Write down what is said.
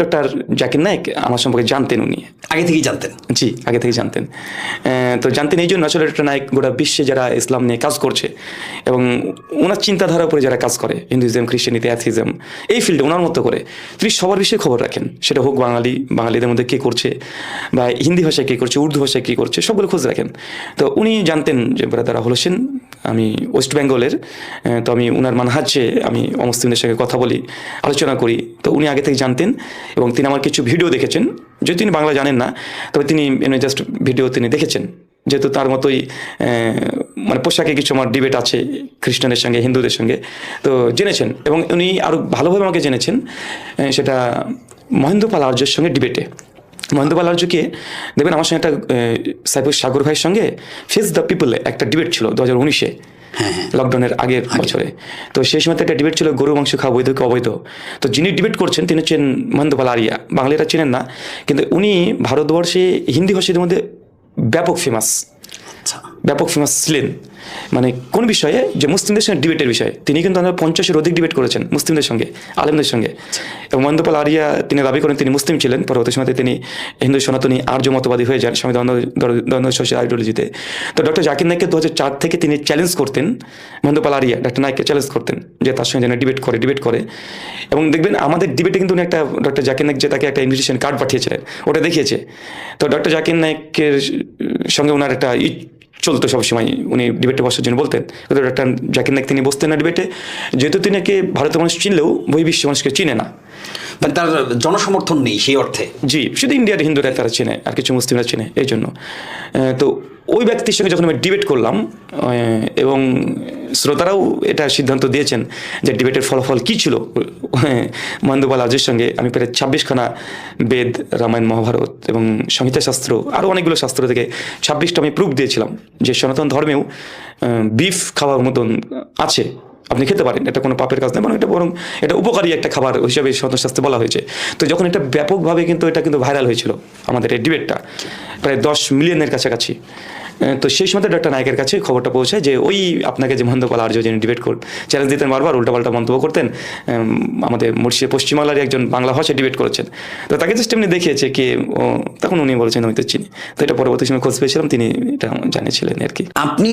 Doctor Zakir Naik আমার সম্পর্কে জানতেন, উনি আগে থেকেই জানতেন? জি, আগে থেকেই জানতেন। তো জানতেন এই জন্য আসলে ডক্টর নায়েক গোটা বিশ্বে যারা ইসলাম নিয়ে কাজ করছে এবং ওনার চিন্তাধারার উপরে যারা কাজ করে, হিন্দুইজম, খ্রিস্টানিটি, অ্যাথিজম, এই ফিল্ডে ওনার মতো করে তিনি সবার বিষয়ে খবর রাখেন। সেটা হোক বাঙালিদের মধ্যে কে করছে, বা হিন্দি ভাষায় কে করছে, উর্দু ভাষায় কে করছে, সবগুলো খোঁজ রাখেন। তো উনি জানতেন যে ব্রাদার রাহুল হোসেন আমি ওয়েস্ট বেঙ্গলের, তো আমি ওনার মানহাজে আমি অমুসলিমদের সঙ্গে কথা বলি, আলোচনা করি। তো উনি আগে থেকে জানতেন এবং তিনি আমার কিছু ভিডিও দেখেছেন, যেহেতু তিনি বাংলা জানেন না, তবে তিনি জাস্ট ভিডিও তিনি দেখেছেন। যেহেতু তার মতোই মানে পোশাকে কিছু আমার ডিবেট আছে খ্রিস্টানদের সঙ্গে, হিন্দুদের সঙ্গে, তো জেনেছেন। এবং উনি আরও ভালোভাবে আমাকে জেনেছেন সেটা মহেন্দ্র পাল আর্যের সঙ্গে ডিবেটে। মহেন্দ্র পাল আর্যকে দেখবেন আমার সঙ্গে একটা সাইফুল সাগর ভাইয়ের সঙ্গে ফেস দ্য পিপলে একটা ডিবেট ছিল 2019-এ, লকডাউনের আগের বছরে। তো সেই সময় একটা ডিবেট ছিল গরু মাংস খাওয়া বৈধ কি অবৈধ। তো যিনি ডিবেট করছেন তিনি হচ্ছেন মহেন্দ্র পাল আরিয়া। বাঙালিরা চেনেন না, কিন্তু উনি ভারতবর্ষে হিন্দি ভাষীদের মধ্যে ব্যাপক ফেমাস ছিলেন। মানে কোন বিষয়ে, যে মুসলিমদের সঙ্গে ডিবেটের বিষয়ে তিনি কিন্তু 50-এর অধিক ডিবেট করেছেন মুসলিমদের সঙ্গে, আলেমদের সঙ্গে। এবং মহেন্দ্র পাল আরিয়া তিনি দাবি করেন তিনি মুসলিম ছিলেন, পরবর্তী সময়তে তিনি হিন্দু সনাতনী আর্য মতবাদী হয়ে যান স্বামী দয়ানন্দ সরস্বতীর আইডিওলজিতে। তো ডক্টর জাকির নায়েককে 2004 থেকে তিনি চ্যালেঞ্জ করতেন, মহেন্দ্র পাল আরিয়া ডক্টর নায়েককে চ্যালেঞ্জ করতেন যে তার সঙ্গে যেন ডিবেট করে। এবং দেখবেন আমাদের ডিবেটে কিন্তু উনি একটা ডক্টর জাকির নায়েক যে তাকে একটা ইনভিটেশন কার্ড পাঠিয়েছিলেন, ওটা দেখিয়েছে। তো ডক্টর জাকির নায়েকের সঙ্গে ওনার একটা চলতো সবসময়, উনি ডিবেটে বসার জন্য বলতেন। কিন্তু ডক্টর জাকির নায়েক তিনি বসতেন না ডিবেটে, যেহেতু তিনি ভারতের মানুষ চিনলেও বহির্বিশ্ব মানুষকে চিনে না, মানে তার জনসমর্থন নেই সেই অর্থে। জি, শুধু ইন্ডিয়ার হিন্দুরা তারা চেনে, আর কিছু মুসলিমরা চেনে, এই জন্য। তো ওই ব্যক্তির সঙ্গে যখন আমি ডিবেট করলাম, এবং শ্রোতারাও এটা সিদ্ধান্ত দিয়েছেন যে ডিবেটের ফলাফল কী ছিল, মহেন্দ্র পাল আর্যের সঙ্গে আমি প্রায় 26খানা বেদ, রামায়ণ, মহাভারত এবং সংহিতা শাস্ত্র, আরও অনেকগুলো শাস্ত্র থেকে 26টা আমি প্রুফ দিয়েছিলাম যে সনাতন ধর্মেও বিফ খাওয়ার মতন আছে, আপনি খেতে পারেন, এটা কোনো পাপের কাজ নয়, বরং এটা উপকারী একটা খাবার হিসাবে সনাতন বলা হয়েছে। তো যখন এটা ব্যাপকভাবে এটা কিন্তু ভাইরাল হয়েছিল আমাদের এই ডিবেটটা, প্রায় 10 মিলিয়নের কাছাকাছি। তো সেই সময় ডক্টর নায়েকের কাছে খবরটা পৌঁছায় যে ওই আপনাকে যে মহেন্দ্র পাল আর্য যিনি ডিবেট চ্যালেঞ্জ দিতেন, বারবার উল্টাপাল্টা মন্তব্য করতেন, আমাদের পশ্চিমবাংলার একজন বাংলা ভাষায় ডিবেট করেছেন। তো তাকে জাস্ট এমনি দেখিয়েছে কে, তখন উনি বলেছেন আমি তো চিনি। তো এটা পরবর্তী সময় খোঁজ পেয়েছিলাম, তিনি এটা জানিয়েছিলেন আর কি। আপনি